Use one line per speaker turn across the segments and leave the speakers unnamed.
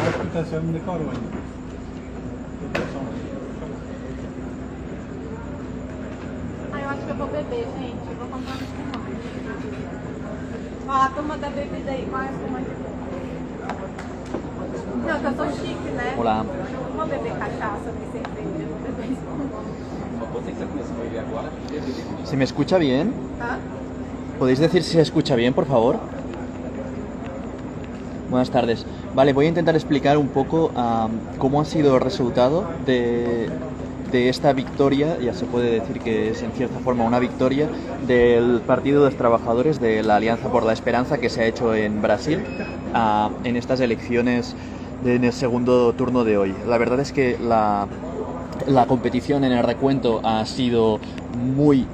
Acho que tá sendo não decorou ainda.
Ah, eu acho que eu vou beber, gente. Eu vou comprar um espumante. Ó, a turma da bebida aí, qual é a espumante? Não, que eu sou chique, né?
Hola.
Eu não vou beber cachaça nem cerveja, eu vou beber espumante.
¿Se me escucha bien?
Tá?
¿Podéis decir si se escucha bien, por favor? Buenas tardes. Vale, voy a intentar explicar un poco cómo ha sido el resultado de esta victoria, ya se puede decir que es en cierta forma una victoria, del Partido de los Trabajadores de la Alianza por la Esperanza que se ha hecho en Brasil en estas elecciones en el segundo turno de hoy. La verdad es que la competición en el recuento ha sido muy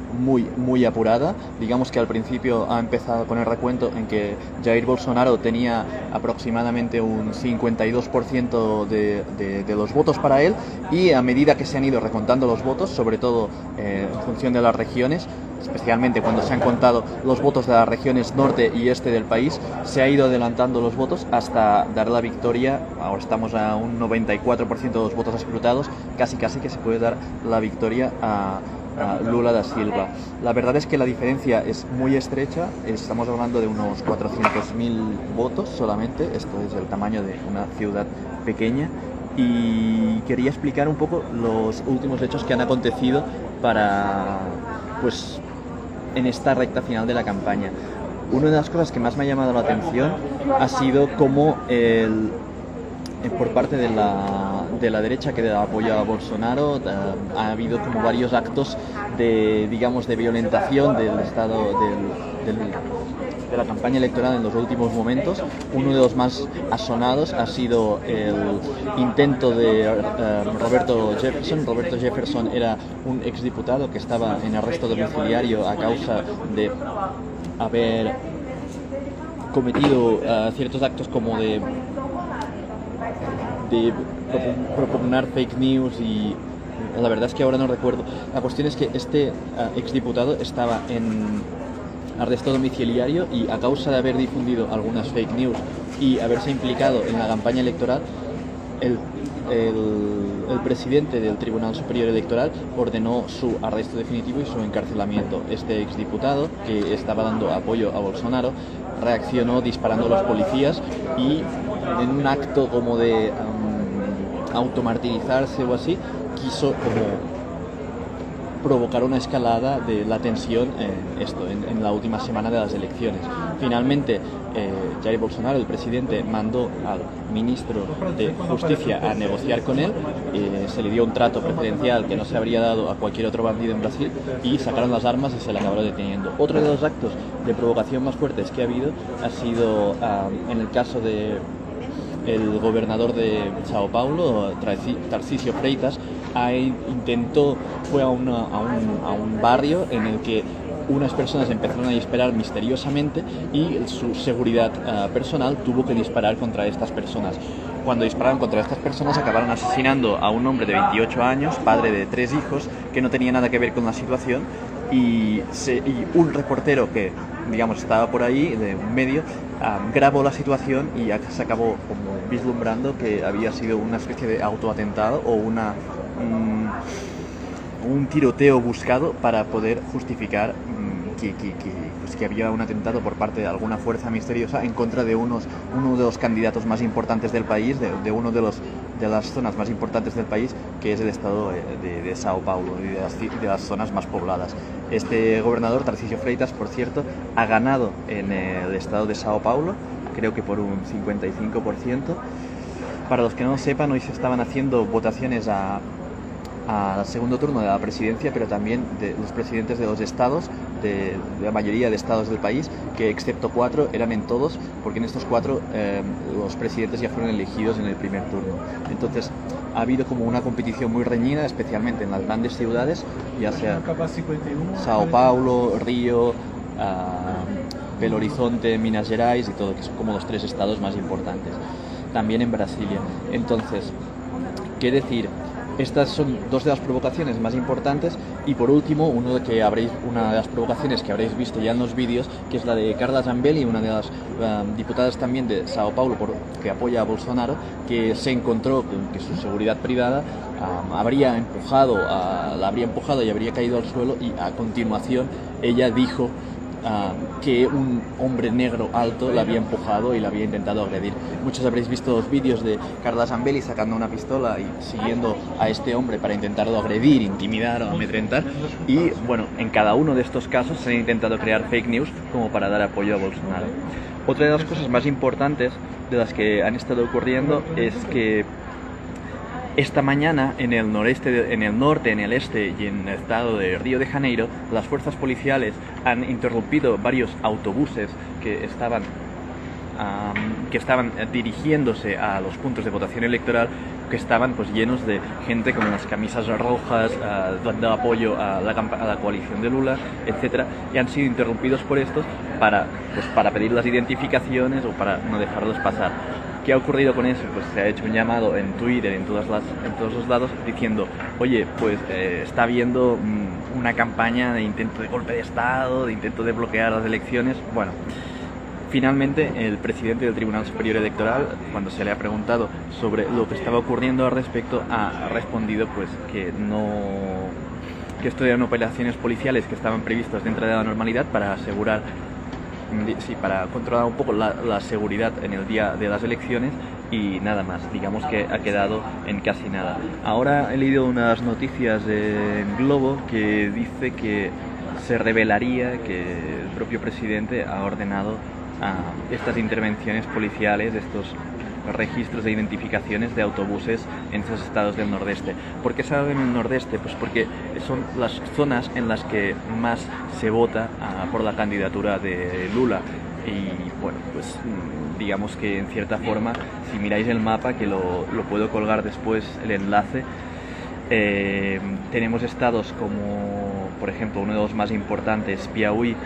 apurada. Digamos que al principio ha empezado con el recuento en que Jair Bolsonaro tenía aproximadamente un 52% de los votos para él, y a medida que se han ido recontando los votos, sobre todo en función de las regiones, especialmente cuando se han contado los votos de las regiones norte y este del país, se ha ido adelantando los votos hasta dar la victoria. Ahora estamos a un 94% de los votos escrutados, casi que se puede dar la victoria a Lula da Silva. La verdad es que la diferencia es muy estrecha, estamos hablando de unos 400.000 votos solamente, esto es el tamaño de una ciudad pequeña, y quería explicar un poco los últimos hechos que han acontecido en esta recta final de la campaña. Una de las cosas que más me ha llamado la atención ha sido cómo por parte de la derecha que apoya a Bolsonaro ha habido como varios actos de violentación del estado de la campaña electoral en los últimos momentos. Uno de los más asonados ha sido el intento de Roberto Jefferson. Roberto Jefferson era un exdiputado que estaba en arresto domiciliario a causa de haber cometido ciertos actos como de propugnar fake news, y la verdad es que ahora no recuerdo. La cuestión es que este exdiputado estaba en arresto domiciliario, y a causa de haber difundido algunas fake news y haberse implicado en la campaña electoral, el presidente del Tribunal Superior Electoral ordenó su arresto definitivo y su encarcelamiento. Este exdiputado, que estaba dando apoyo a Bolsonaro, reaccionó disparando a los policías, y en un acto como de automartirizarse o así, quiso como provocar una escalada de la tensión en la última semana de las elecciones. Finalmente, Jair Bolsonaro, el presidente, mandó al ministro de Justicia a negociar con él, se le dio un trato preferencial que no se habría dado a cualquier otro bandido en Brasil, y sacaron las armas y se le acabaron deteniendo. Otro de los actos de provocación más fuertes que ha habido ha sido en el caso de el gobernador de Sao Paulo, Tarcísio Freitas, fue a un barrio en el que unas personas empezaron a disparar misteriosamente, y su seguridad personal tuvo que disparar contra estas personas. Cuando dispararon contra estas personas, acabaron asesinando a un hombre de 28 años, padre de 3 hijos, que no tenía nada que ver con la situación, y un reportero que, digamos, estaba por ahí, de medio, grabó la situación, y se acabó como vislumbrando que había sido una especie de autoatentado o un tiroteo buscado para poder justificar que había un atentado por parte de alguna fuerza misteriosa en contra de uno de los candidatos más importantes del país, de uno de las zonas más importantes del país, que es el estado de Sao Paulo, y de las zonas más pobladas. Este gobernador, Tarcísio Freitas, por cierto, ha ganado en el estado de Sao Paulo, creo que por un 55%. Para los que no lo sepan, hoy se estaban haciendo votaciones al segundo turno de la presidencia, pero también de los presidentes de los estados, de la mayoría de estados del país, que excepto 4 eran en todos, porque en estos 4 los presidentes ya fueron elegidos en el primer turno. Entonces ha habido como una competición muy reñida, especialmente en las grandes ciudades, ya sea Sao Paulo, Río, Belo Horizonte, Minas Gerais y todo, que son como los 3 estados más importantes. También en Brasilia. Entonces, ¿qué decir? Estas son dos de las provocaciones más importantes y por último una de las provocaciones que habréis visto ya en los vídeos, que es la de Carla Zambelli, una de las diputadas también de Sao Paulo que apoya a Bolsonaro, que se encontró con que su seguridad privada la habría empujado y habría caído al suelo, y a continuación ella dijo que un hombre negro alto la había empujado y la había intentado agredir. Muchos habréis visto los vídeos de Carla Zambelli sacando una pistola y siguiendo a este hombre para intentarlo agredir, intimidar o amedrentar, y bueno, en cada uno de estos casos se han intentado crear fake news como para dar apoyo a Bolsonaro. Otra de las cosas más importantes de las que han estado ocurriendo es que esta mañana en el norte, en el este y en el estado de Río de Janeiro, las fuerzas policiales han interrumpido varios autobuses que estaban dirigiéndose a los puntos de votación electoral, que estaban pues llenos de gente con unas camisas rojas dando apoyo a la coalición de Lula, etcétera, y han sido interrumpidos por estos para pedir las identificaciones o para no dejarlos pasar. ¿Qué ha ocurrido con eso? Pues se ha hecho un llamado en Twitter, en todos los lados, diciendo, oye, pues está habiendo una campaña de intento de golpe de Estado, de intento de bloquear las elecciones. Bueno, finalmente el presidente del Tribunal Superior Electoral, cuando se le ha preguntado sobre lo que estaba ocurriendo al respecto, ha respondido pues que esto eran operaciones policiales que estaban previstas dentro de la normalidad para controlar un poco la seguridad en el día de las elecciones, y nada más. Digamos que ha quedado en casi nada. Ahora he leído unas noticias en Globo que dice que se revelaría que el propio presidente ha ordenado estas intervenciones policiales, estos registros de identificaciones de autobuses en esos estados del nordeste. ¿Por qué se ha dado en el nordeste? Pues porque son las zonas en las que más se vota por la candidatura de Lula. Y bueno, pues digamos que en cierta forma, si miráis el mapa, que lo puedo colgar después el enlace, tenemos estados como, por ejemplo, uno de los más importantes, Piauí,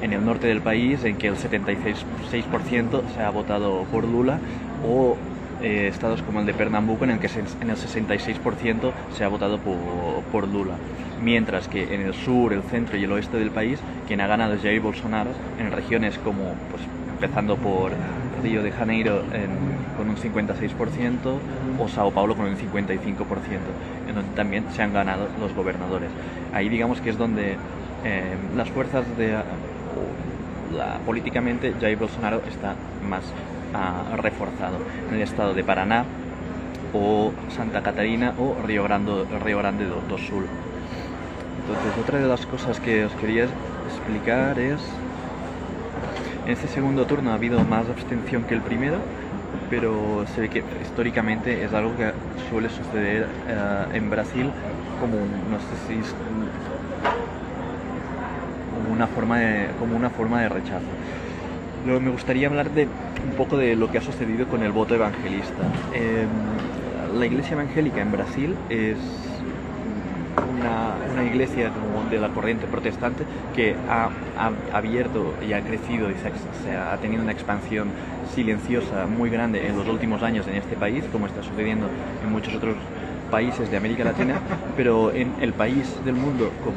en el norte del país, en que el 76% se ha votado por Lula, o estados como el de Pernambuco, en el que en el 66% se ha votado por Lula, mientras que en el sur, el centro y el oeste del país, quien ha ganado es Jair Bolsonaro, en regiones como, pues, empezando por Río de Janeiro con un 56%, o Sao Paulo con un 55%, en donde también se han ganado los gobernadores. Ahí digamos que es donde las fuerzas políticamente Jair Bolsonaro está más reforzado. En el estado de Paraná, o Santa Catarina, o Río Grande do Sul. Entonces, otra de las cosas que os quería explicar es, en este segundo turno ha habido más abstención que el primero, pero se ve que históricamente es algo que suele suceder en Brasil como una forma de rechazo. Luego me gustaría hablar un poco de lo que ha sucedido con el voto evangelista. La iglesia evangélica en Brasil es una iglesia como de la corriente protestante que ha abierto y ha crecido y ha tenido una expansión silenciosa muy grande en los últimos años en este país, como está sucediendo en muchos otros países de América Latina, pero en el país del mundo con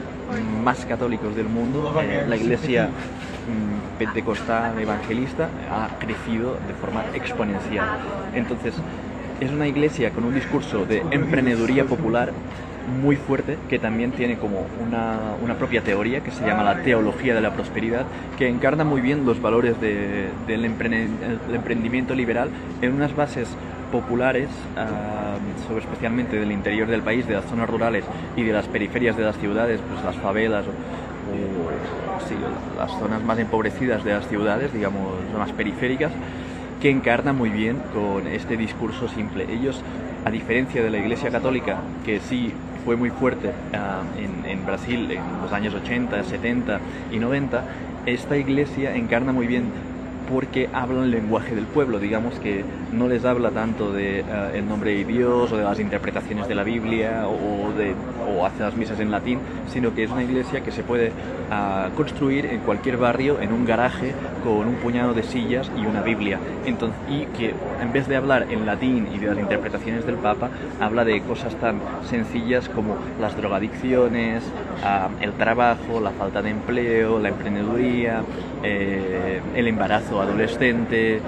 más católicos del mundo, la iglesia pentecostal evangelista ha crecido de forma exponencial. Entonces, es una iglesia con un discurso de emprendeduría popular muy fuerte, que también tiene como una propia teoría que se llama la teología de la prosperidad, que encarna muy bien los valores del emprendimiento liberal en unas bases populares, especialmente del interior del país, de las zonas rurales y de las periferias de las ciudades, pues las favelas las zonas más empobrecidas de las ciudades, digamos, zonas periféricas, que encarna muy bien con este discurso simple. Ellos, a diferencia de la Iglesia Católica, que sí fue muy fuerte en Brasil en los años 80, 70 y 90, esta iglesia encarna muy bien porque hablan el lenguaje del pueblo, digamos que no les habla tanto de el nombre de Dios o de las interpretaciones de la Biblia o hace las misas en latín, sino que es una iglesia que se puede construir en cualquier barrio, en un garaje, con un puñado de sillas y una Biblia. Entonces, y que en vez de hablar en latín y de las interpretaciones del Papa, habla de cosas tan sencillas como las drogadicciones, el trabajo, la falta de empleo, la emprendeduría, el embarazo adolescente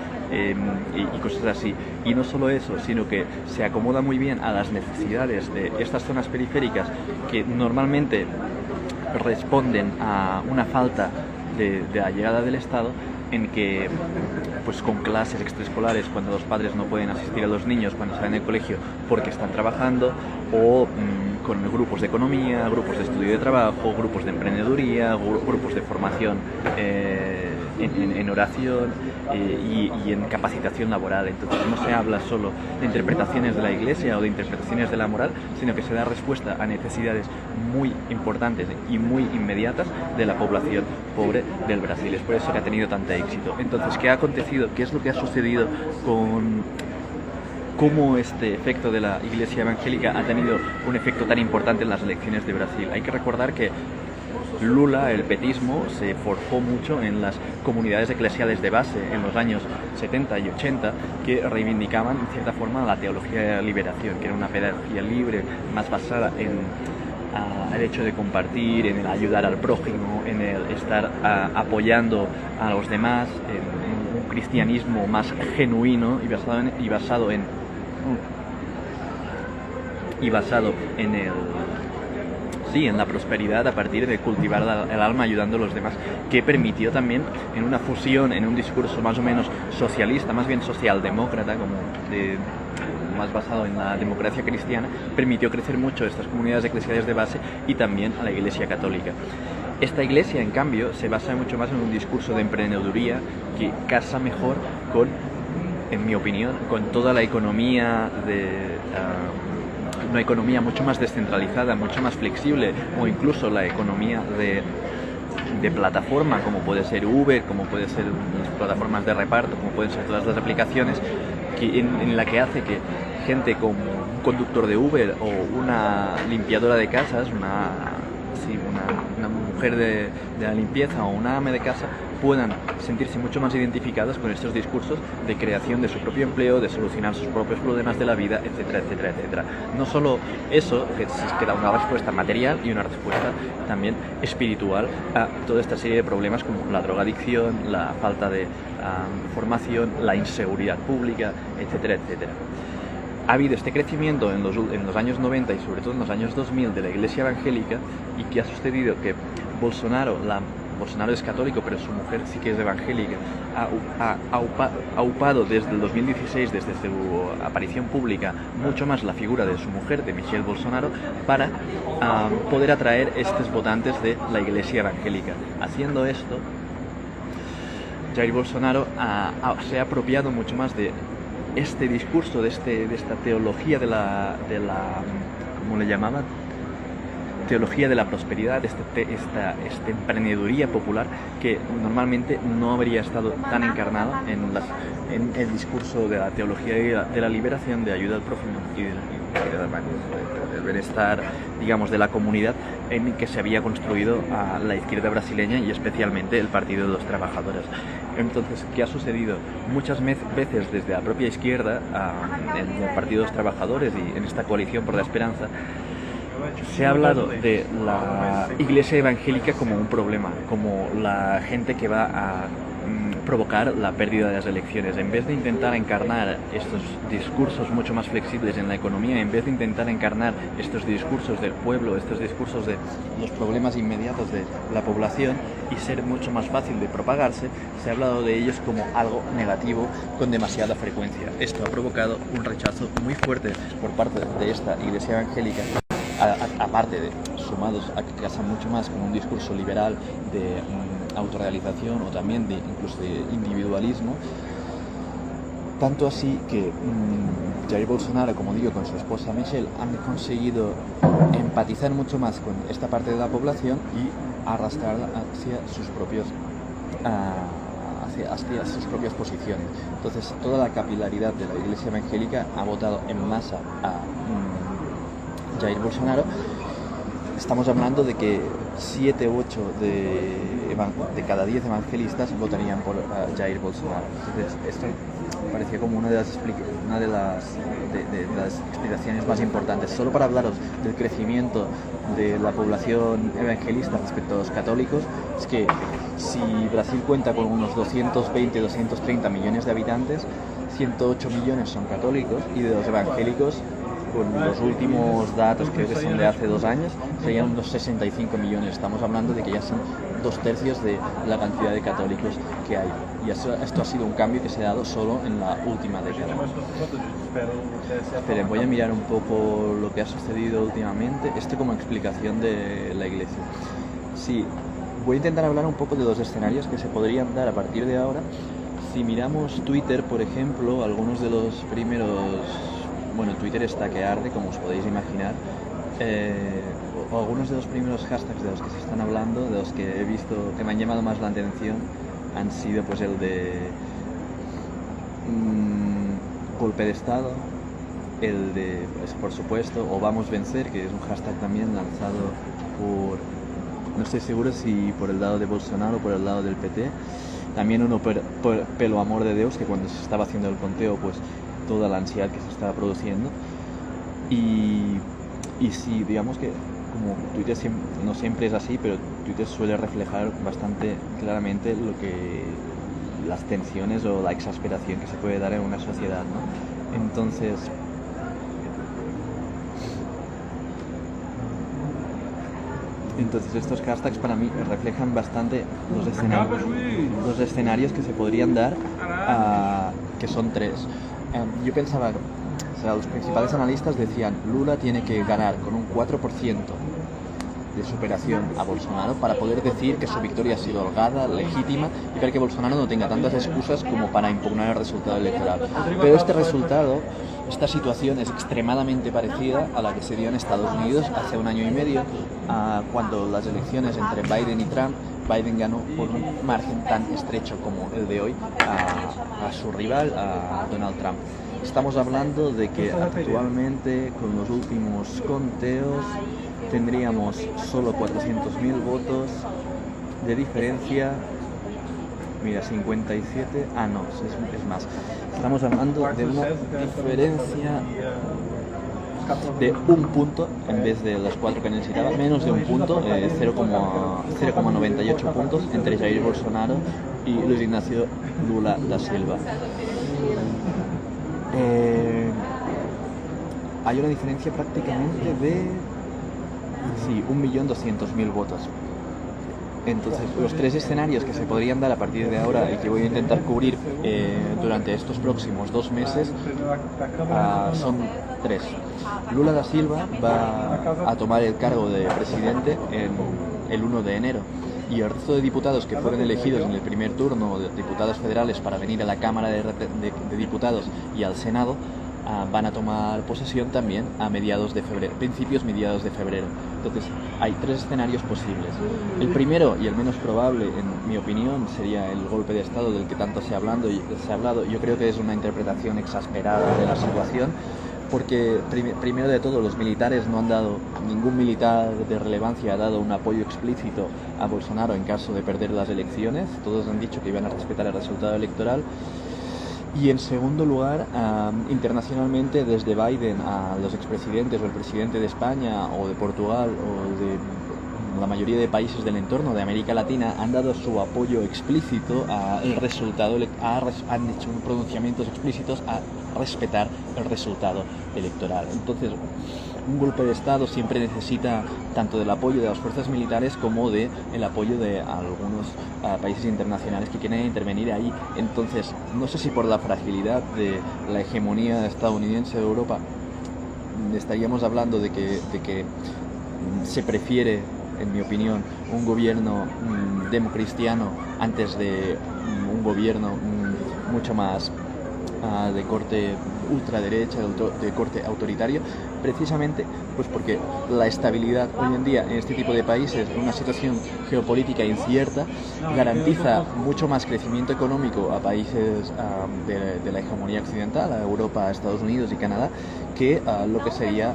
y cosas así. Y no solo eso, sino que se acomoda muy bien a las necesidades de estas zonas periféricas que normalmente responden a una falta de la llegada del Estado, en que pues con clases extraescolares, cuando los padres no pueden asistir a los niños cuando salen del colegio porque están trabajando, o con grupos de economía, grupos de estudio de trabajo, grupos de emprendeduría, grupos de formación en oración y en capacitación laboral. Entonces no se habla solo de interpretaciones de la Iglesia o de interpretaciones de la moral, sino que se da respuesta a necesidades muy importantes y muy inmediatas de la población pobre del Brasil. Es por eso que ha tenido tanto éxito. Entonces, ¿qué ha acontecido? ¿Qué es lo que ha sucedido con cómo este efecto de la Iglesia evangélica ha tenido un efecto tan importante en las elecciones de Brasil? Hay que recordar que Lula, el petismo, se forjó mucho en las comunidades eclesiales de base en los años 70 y 80, que reivindicaban en cierta forma la teología de la liberación, que era una pedagogía libre más basada en el hecho de compartir, en el ayudar al prójimo, en el estar apoyando a los demás, en un cristianismo más genuino y basado en la prosperidad a partir de cultivar el alma ayudando a los demás, que permitió también en una fusión, en un discurso más o menos socialista, más bien socialdemócrata, más basado en la democracia cristiana, permitió crecer mucho estas comunidades eclesiales de base y también a la Iglesia católica. Esta iglesia, en cambio, se basa mucho más en un discurso de emprendeduría que casa mejor con, en mi opinión, con toda la economía una economía mucho más descentralizada, mucho más flexible, o incluso la economía de plataforma, como puede ser Uber, como puede ser las plataformas de reparto, como pueden ser todas las aplicaciones, en la que hace que gente como un conductor de Uber o una limpiadora de casas, una mujer de la limpieza o una ama de casa, puedan sentirse mucho más identificadas con estos discursos de creación de su propio empleo, de solucionar sus propios problemas de la vida, etcétera, etcétera, etcétera. No solo eso, que da una respuesta material y una respuesta también espiritual a toda esta serie de problemas como la drogadicción, la falta de formación, la inseguridad pública, etcétera, etcétera. Ha habido este crecimiento en los años 90 y sobre todo en los años 2000 de la Iglesia evangélica, y que ha sucedido que Bolsonaro es católico, pero su mujer sí que es evangélica, ha upado desde el 2016, desde su aparición pública, mucho más la figura de su mujer, de Michelle Bolsonaro, para poder atraer estos votantes de la Iglesia evangélica. Haciendo esto, Jair Bolsonaro se ha apropiado mucho más de este discurso, de esta teología de la ¿cómo le llamaban? Teología de la prosperidad, esta emprendeduría popular que normalmente no habría estado tan encarnada en el discurso de la teología de la liberación, de ayuda al prójimo y del bienestar, digamos, de la comunidad en que se había construido a la izquierda brasileña y especialmente el Partido de los Trabajadores. Entonces, ¿qué ha sucedido? Muchas veces desde la propia izquierda, en el Partido de los Trabajadores y en esta coalición por la esperanza, se ha hablado de la Iglesia evangélica como un problema, como la gente que va a provocar la pérdida de las elecciones. En vez de intentar encarnar estos discursos mucho más flexibles en la economía, en vez de intentar encarnar estos discursos del pueblo, estos discursos de los problemas inmediatos de la población y ser mucho más fácil de propagarse, se ha hablado de ellos como algo negativo con demasiada frecuencia. Esto ha provocado un rechazo muy fuerte por parte de esta Iglesia evangélica, aparte de sumados a que casan mucho más con un discurso liberal de autorrealización o también incluso de individualismo, tanto así que Jair Bolsonaro, como digo, con su esposa Michelle, han conseguido empatizar mucho más con esta parte de la población y arrastrarla hacia sus propios hacia sus propias posiciones. Entonces, toda la capilaridad de la Iglesia evangélica ha votado en masa a Jair Bolsonaro. Estamos hablando de que 7 u 8 de cada 10 evangelistas votarían por Jair Bolsonaro. Entonces, esto parecía como una de las explicaciones más importantes. Solo para hablaros del crecimiento de la población evangelista respecto a los católicos, es que si Brasil cuenta con unos 220-230 millones de habitantes, 108 millones son católicos, y de los evangélicos, con los últimos datos, creo que son de hace 2 años, serían unos 65 millones. Estamos hablando de que ya son 2/3 de la cantidad de católicos que hay. Y esto ha sido un cambio que se ha dado solo en la última década. Esperen, voy a mirar un poco lo que ha sucedido últimamente. Esto como explicación de la Iglesia. Sí, voy a intentar hablar un poco de los escenarios que se podrían dar a partir de ahora. Si miramos Twitter, por ejemplo, algunos de los primeros... Bueno, Twitter está que arde, como os podéis imaginar. O algunos de los primeros hashtags de los que se están hablando, de los que he visto que me han llamado más la atención, han sido pues el de golpe de Estado, el de, pues, por supuesto, o vamos a vencer, que es un hashtag también lanzado por, no estoy seguro si por el lado de Bolsonaro o por el lado del PT. También uno por pelo amor de Dios, que cuando se estaba haciendo el conteo, pues toda la ansiedad que se estaba produciendo. Y sí, digamos que como Twitter no siempre es así, pero Twitter suele reflejar bastante claramente las tensiones o la exasperación que se puede dar en una sociedad, ¿no? Entonces, estos hashtags para mí reflejan bastante los escenarios que se podrían dar, que son 3. Yo pensaba, o sea, los principales analistas decían, Lula tiene que ganar con un 4% de superación a Bolsonaro para poder decir que su victoria ha sido holgada, legítima, y para que Bolsonaro no tenga tantas excusas como para impugnar el resultado electoral. Pero esta situación es extremadamente parecida a la que se dio en Estados Unidos hace 1 año y medio, cuando las elecciones entre Biden y Trump, Biden ganó por un margen tan estrecho como el de hoy a su rival, a Donald Trump. Estamos hablando de que actualmente, con los últimos conteos, tendríamos solo 400.000 votos de diferencia. Mira, 57... no, es más. Estamos hablando de una diferencia de 1 punto en vez de las 4 que necesitaba, menos de 1 punto, 0,98 puntos entre Jair Bolsonaro y Luis Ignacio Lula da Silva. Hay una diferencia prácticamente de 1.200.000 votos. Entonces, los 3 escenarios que se podrían dar a partir de ahora y que voy a intentar cubrir durante estos próximos 2 meses son 3. Lula da Silva va a tomar el cargo de presidente el 1 de enero. Y el resto de diputados que fueron elegidos en el primer turno, de diputados federales, para venir a la Cámara de Diputados y al Senado, van a tomar posesión también a mediados de febrero, mediados de febrero. Entonces, hay 3 escenarios posibles. El primero y el menos probable, en mi opinión, sería el golpe de Estado del que tanto se ha hablado. Yo creo que es una interpretación exasperada de la situación, porque primero de todo, los militares no han dado, ningún militar de relevancia ha dado un apoyo explícito a Bolsonaro en caso de perder las elecciones. Todos han dicho que iban a respetar el resultado electoral. Y en segundo lugar, internacionalmente, desde Biden a los expresidentes o el presidente de España o de Portugal o de la mayoría de países del entorno de América Latina, han dado su apoyo explícito al resultado, han hecho pronunciamientos explícitos a respetar el resultado electoral. Entonces, un golpe de Estado siempre necesita tanto del apoyo de las fuerzas militares como del apoyo de algunos países internacionales que quieren intervenir ahí. Entonces, no sé si por la fragilidad de la hegemonía estadounidense de Europa estaríamos hablando de que se prefiere, en mi opinión, un gobierno democristiano antes de un gobierno mucho más de corte ultraderecha, de corte autoritario, precisamente pues porque la estabilidad hoy en día en este tipo de países, en una situación geopolítica incierta, garantiza mucho más crecimiento económico a países de la hegemonía occidental, a Europa, a Estados Unidos y Canadá, que lo que sería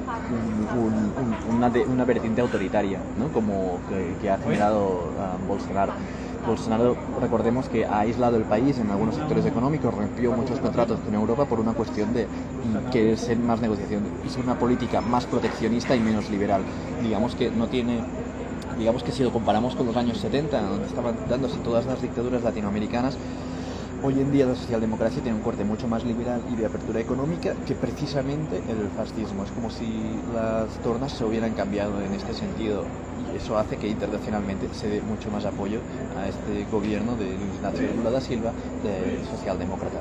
una vertiente autoritaria, ¿no? Como que ha generado Bolsonaro. Bolsonaro, recordemos que ha aislado el país en algunos sectores económicos, rompió muchos contratos con Europa por una cuestión de querer ser más negociación, y ser una política más proteccionista y menos liberal. Digamos que no tiene... Digamos que si lo comparamos con los años 70, donde estaban dándose todas las dictaduras latinoamericanas, hoy en día la socialdemocracia tiene un corte mucho más liberal y de apertura económica que precisamente el fascismo. Es como si las tornas se hubieran cambiado en este sentido, y eso hace que internacionalmente se dé mucho más apoyo a este gobierno de Luis Inácio Lula da Silva, de socialdemócrata.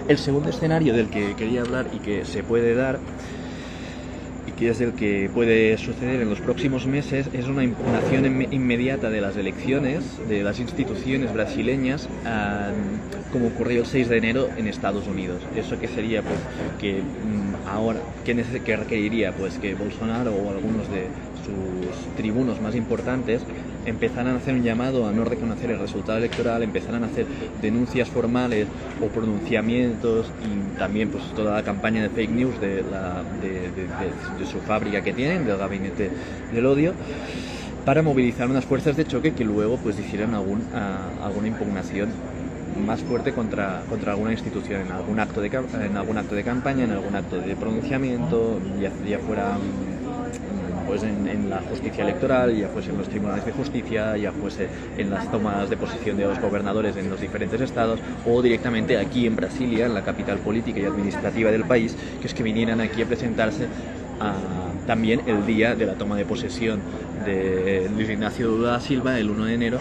El segundo escenario del que quería hablar y que se puede dar, y que es el que puede suceder en los próximos meses, es una impugnación inmediata de las elecciones, de las instituciones brasileñas, como ocurrió el 6 de enero en Estados Unidos. ¿Eso qué sería? Pues que ahora, ¿qué requeriría? Pues que Bolsonaro o algunos de sus tribunos más importantes empezaran a hacer un llamado a no reconocer el resultado electoral, empezaran a hacer denuncias formales o pronunciamientos, y también pues toda la campaña de fake news de su fábrica que tienen, del gabinete del odio, para movilizar unas fuerzas de choque que luego pues hicieran alguna impugnación más fuerte contra alguna institución, en algún acto de campaña, en algún acto de pronunciamiento, ya fuera pues en la justicia electoral, ya fuese en los tribunales de justicia, ya fuese en las tomas de posición de los gobernadores en los diferentes estados, o directamente aquí en Brasilia, en la capital política y administrativa del país, que es que vinieran aquí a presentarse también el día de la toma de posesión de Luis Inácio Lula da Silva, el 1 de enero,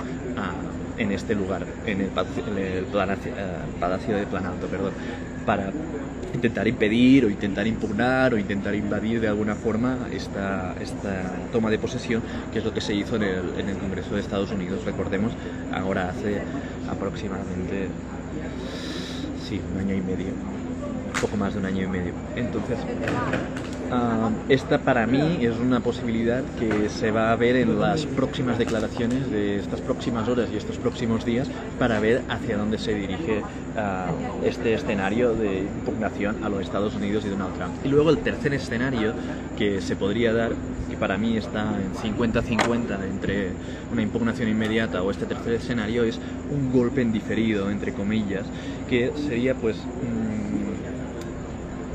en este lugar, en el Palacio de Planalto, para intentar impedir o intentar impugnar o intentar invadir de alguna forma esta toma de posesión, que es lo que se hizo en el Congreso de Estados Unidos. Recordemos, ahora hace aproximadamente un año y medio, poco más de un año y medio. Entonces, esta para mí es una posibilidad que se va a ver en las próximas declaraciones de estas próximas horas y estos próximos días, para ver hacia dónde se dirige este escenario de impugnación a los Estados Unidos y Donald Trump. Y luego el tercer escenario que se podría dar, que para mí está en 50-50 entre una impugnación inmediata o este tercer escenario, es un golpe en diferido, entre comillas, que sería pues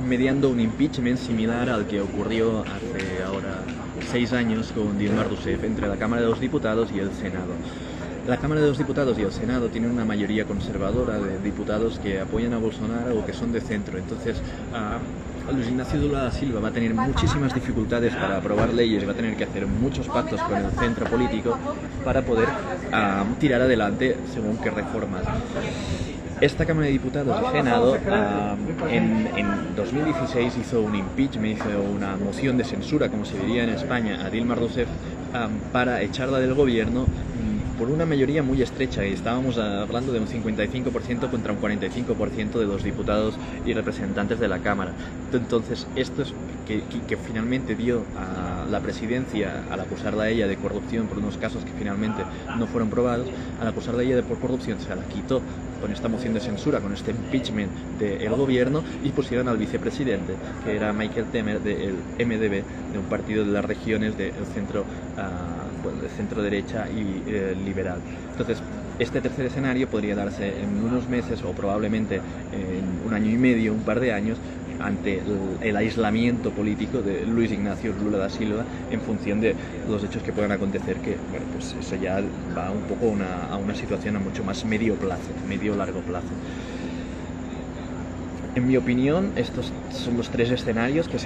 mediando un impeachment similar al que ocurrió hace ahora 6 años con Dilma Rousseff entre la Cámara de los Diputados y el Senado. La Cámara de los Diputados y el Senado tienen una mayoría conservadora de diputados que apoyan a Bolsonaro o que son de centro. Entonces, Luis Inácio Lula da Silva va a tener muchísimas dificultades para aprobar leyes, va a tener que hacer muchos pactos con el centro político para poder tirar adelante según qué reformas. Esta Cámara de Diputados y Senado en 2016 hizo un impeachment, hizo una moción de censura, como se diría en España, a Dilma Rousseff para echarla del gobierno por una mayoría muy estrecha, y estábamos hablando de un 55% contra un 45% de los diputados y representantes de la Cámara. Entonces, esto es que finalmente dio a la presidencia, al acusarla a ella de corrupción por unos casos que finalmente no fueron probados, al acusarla a ella por corrupción, se la quitó con esta moción de censura, con este impeachment del gobierno, y pusieron al vicepresidente, que era Michael Temer, del MDB, de un partido de las regiones del centro, de centro derecha y liberal. Entonces, este tercer escenario podría darse en unos meses o probablemente en un año y medio, un par de años, ante el aislamiento político de Luis Inácio Lula da Silva en función de los hechos que puedan acontecer, que bueno, pues eso ya va un poco a una situación a mucho más medio-largo plazo. En mi opinión, estos son los tres escenarios que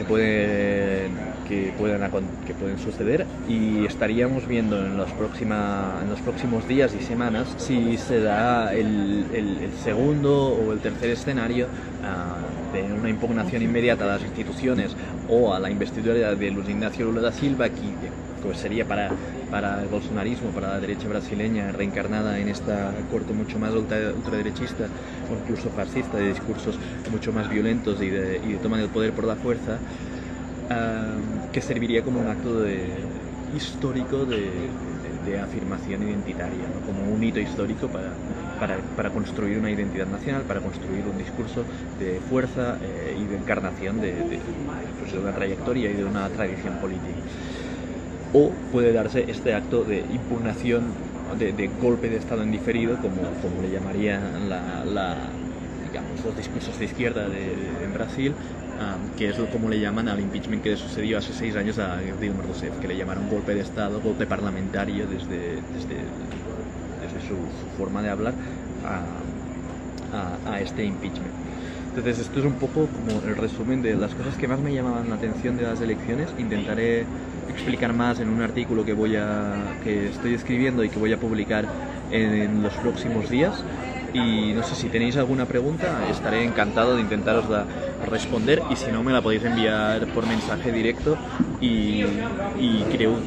que pueden suceder, y estaríamos viendo en los próximos días y semanas si se da el segundo o el tercer escenario de una impugnación inmediata a las instituciones o a la investidura de Luis Ignacio Lula da Silva, que pues sería para el bolsonarismo, para la derecha brasileña reencarnada en esta corte mucho más ultraderechista o incluso fascista, de discursos mucho más violentos y de toma del poder por la fuerza, que serviría como un acto histórico de afirmación identitaria, ¿no? Como un hito histórico para construir una identidad nacional, para construir un discurso de fuerza y de encarnación de una trayectoria y de una tradición política. O puede darse este acto de impugnación, de golpe de Estado en diferido, como le llamarían los discursos de izquierda en Brasil, que es como le llaman al impeachment que sucedió hace 6 años a Dilma Rousseff, que le llamaron golpe de Estado, golpe parlamentario desde su forma de hablar a este impeachment. Entonces esto es un poco como el resumen de las cosas que más me llamaban la atención de las elecciones. Intentaré explicar más en un artículo que estoy escribiendo y que voy a publicar en los próximos días. Y no sé, si tenéis alguna pregunta, estaré encantado de intentarosla responder, y si no, me la podéis enviar por mensaje directo y creo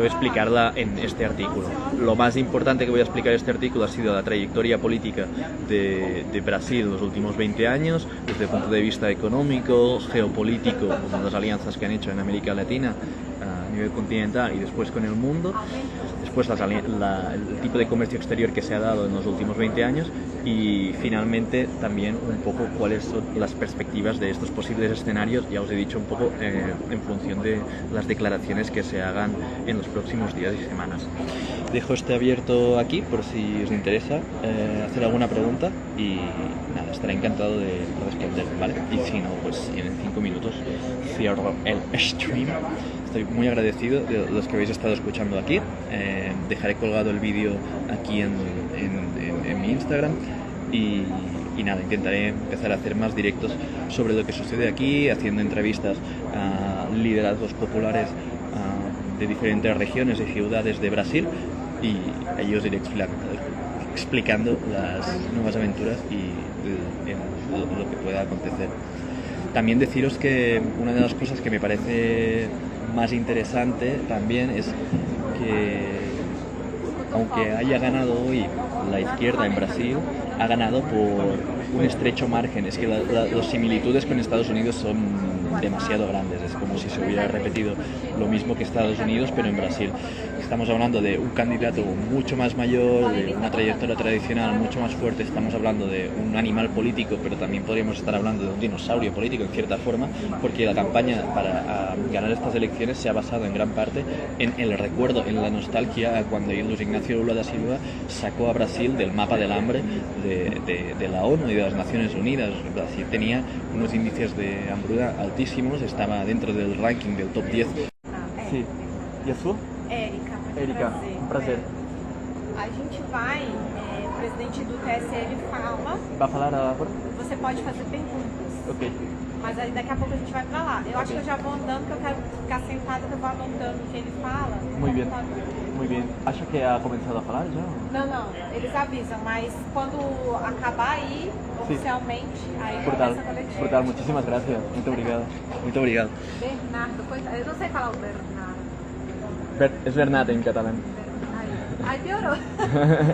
explicarla en este artículo. Lo más importante que voy a explicar en este artículo ha sido la trayectoria política de Brasil en los últimos 20 años, desde el punto de vista económico, geopolítico, con las alianzas que han hecho en América Latina a nivel continental y después con el mundo, después el tipo de comercio exterior que se ha dado en los últimos 20 años, y finalmente también un poco cuáles son las perspectivas de estos posibles escenarios, ya os he dicho un poco en función de las declaraciones que se hagan en los próximos días y semanas. Dejo este abierto aquí por si os interesa hacer alguna pregunta, y nada, estaré encantado de responder, ¿vale? Y si no, pues en 5 minutos cierro el stream. Estoy muy agradecido de los que habéis estado escuchando aquí. Dejaré colgado el vídeo aquí en mi Instagram, y nada, intentaré empezar a hacer más directos sobre lo que sucede aquí, haciendo entrevistas a liderazgos populares de diferentes regiones y ciudades de Brasil, y ahí os iré explicando las nuevas aventuras y lo que pueda acontecer. También deciros que una de las cosas que me parece más interesante también es que, aunque haya ganado hoy la izquierda en Brasil, ha ganado por un estrecho margen. Es que las similitudes con Estados Unidos son demasiado grandes. Es como si se hubiera repetido lo mismo que Estados Unidos, pero en Brasil. Estamos hablando de un candidato mucho más mayor, de una trayectoria tradicional mucho más fuerte. Estamos hablando de un animal político, pero también podríamos estar hablando de un dinosaurio político en cierta forma, porque la campaña para ganar estas elecciones se ha basado en gran parte en el recuerdo, en la nostalgia a cuando Luis Ignacio Lula da Silva sacó a Brasil del mapa del hambre de la ONU y de las Naciones Unidas. Brasil tenía unos índices de hambruna altísimos, estaba dentro del ranking del top 10. Sí. ¿Y tú?
Erika,
um prazer.
A gente vai, o presidente do TSE fala.
Vai falar agora?
Você pode fazer perguntas.
Ok.
Mas aí daqui a pouco a gente vai pra lá. Eu acho que eu já vou andando, porque eu quero ficar sentada, que eu vou anotando o que ele fala.
Muy bien. Muy bien. ¿Acha que ha comenzado a falar já?
Não, eles avisam, mas quando acabar aí, oficialmente, aí começa a coletiva.
Brutal, muchísimas gracias. Muito obrigado. Muito obrigado.
Bernardo, coitado, eu não sei falar o Bernardo.
Es Bernat en catalán.
Ai, piorou.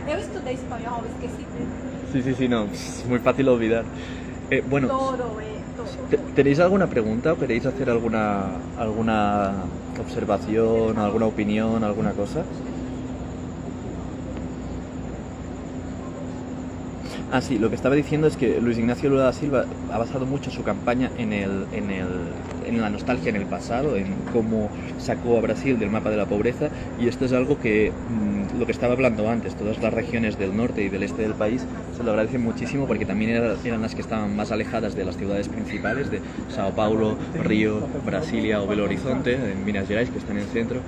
Eu estudei espanhol, esqueci dele.
Sí, no, es muy fácil olvidar. Bueno,
Toro.
¿tenéis alguna pregunta o queréis hacer alguna observación, alguna opinión, alguna cosa? Ah, sí, lo que estaba diciendo es que Luis Ignacio Lula da Silva ha basado mucho su campaña en la nostalgia, en el pasado, en cómo sacó a Brasil del mapa de la pobreza, y esto es algo que, lo que estaba hablando antes, todas las regiones del norte y del este del país se lo agradecen muchísimo, porque también eran las que estaban más alejadas de las ciudades principales, de Sao Paulo, Río, Brasilia o Belo Horizonte, en Minas Gerais, que están en el centro.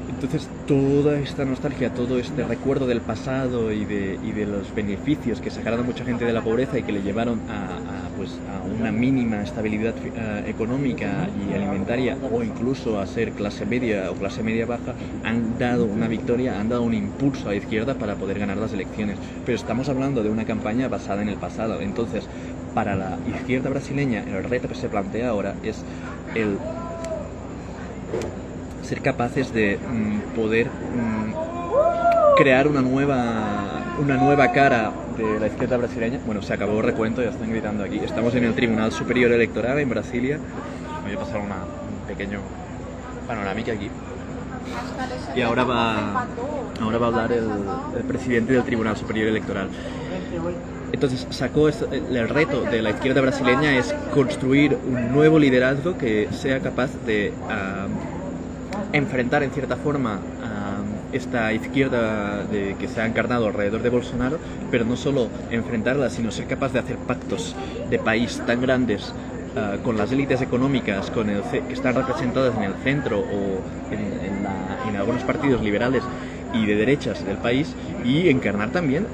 Entonces toda esta nostalgia, todo este recuerdo del pasado y de los beneficios que sacaron a mucha gente de la pobreza y que le llevaron a pues a una mínima estabilidad económica y alimentaria, o incluso a ser clase media o clase media baja, han dado una victoria, han dado un impulso a la izquierda para poder ganar las elecciones. Pero estamos hablando de una campaña basada en el pasado. Entonces, para la izquierda brasileña, el reto que se plantea ahora es el ser capaces de poder crear una nueva cara de la izquierda brasileña. Bueno, se acabó el recuento, ya están gritando aquí. Estamos en el Tribunal Superior Electoral en Brasilia. Voy a pasar un pequeño panorámica aquí. Y ahora va a hablar el presidente del Tribunal Superior Electoral. Entonces el reto de la izquierda brasileña es construir un nuevo liderazgo que sea capaz de enfrentar en cierta forma esta izquierda que se ha encarnado alrededor de Bolsonaro, pero no solo enfrentarla, sino ser capaz de hacer pactos de país tan grandes con las élites económicas que están representadas en el centro o en algunos partidos liberales y de derechas del país, y encarnar también,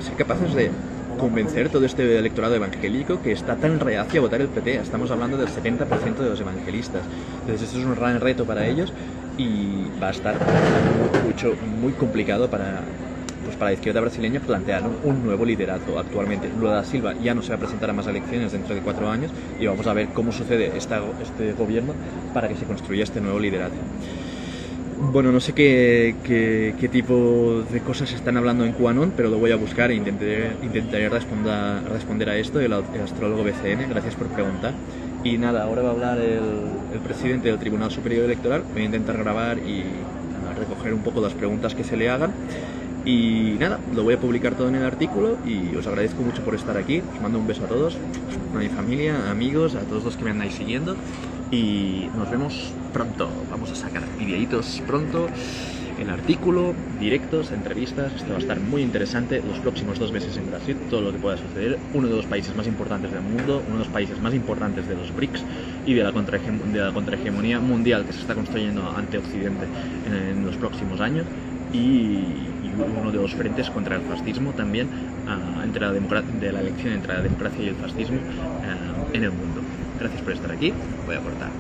ser capaces de convencer todo este electorado evangélico que está tan reacio a votar el PT. Estamos hablando del 70% de los evangelistas. Entonces esto es un gran reto para ellos y va a estar muy complicado para la izquierda brasileña plantear un nuevo liderazgo. Actualmente Lula da Silva ya no se va a presentar a más elecciones dentro de 4 años, y vamos a ver cómo sucede este gobierno para que se construya este nuevo liderazgo. Bueno, no sé qué tipo de cosas están hablando en QAnon, pero lo voy a buscar e intentaré responder a esto, el astrólogo BCN. Gracias por preguntar. Y nada, ahora va a hablar el presidente del Tribunal Superior Electoral. Voy a intentar grabar y recoger un poco las preguntas que se le hagan. Y nada, lo voy a publicar todo en el artículo y os agradezco mucho por estar aquí. Os mando un beso a todos, a mi familia, amigos, a todos los que me andáis siguiendo. Y nos vemos pronto. Vamos a sacar videitos pronto, el artículo, directos, entrevistas. Esto va a estar muy interesante los próximos 2 meses en Brasil, todo lo que pueda suceder. Uno de los países más importantes del mundo, uno de los países más importantes de los BRICS y de la contrahegemonía mundial que se está construyendo ante Occidente en los próximos años, y uno de los frentes contra el fascismo también, de la elección entre la democracia y el fascismo en el mundo. Gracias por estar aquí. Voy a cortar.